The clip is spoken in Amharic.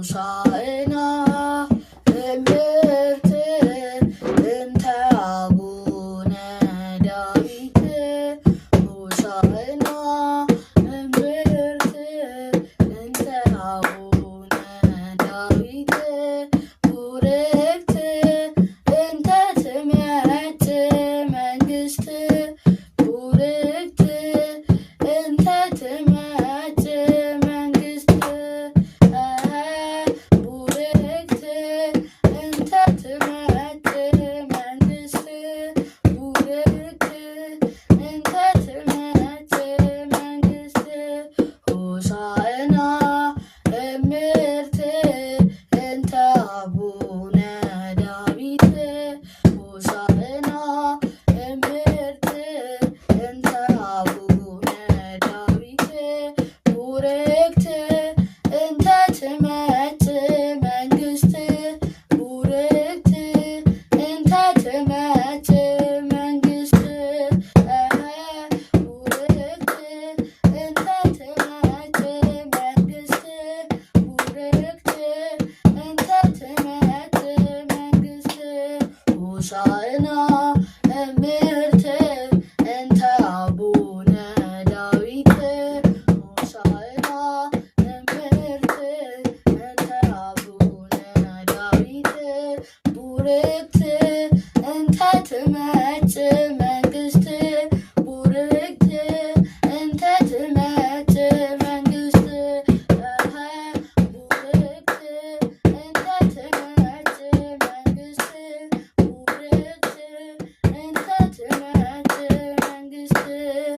ሆሳዕና እምርት እንተ አቡነ ዳዊት ሆሳዕና እምርት እንተ አቡነ ዳዊት ቡርክት እንተ ትሜት መንግስት ቡርክት እንተ ትሜት መንግስት ቡርክት እንተ ትሜት መንግስት ቡርክት እንተ ትሜት መንግስት ሆሳዕና እምርት እንተ አቡነ ዳዊት ሆሳዕና እምርት እንተ አቡነ ዳዊት ቡርክት እንተ ትሜት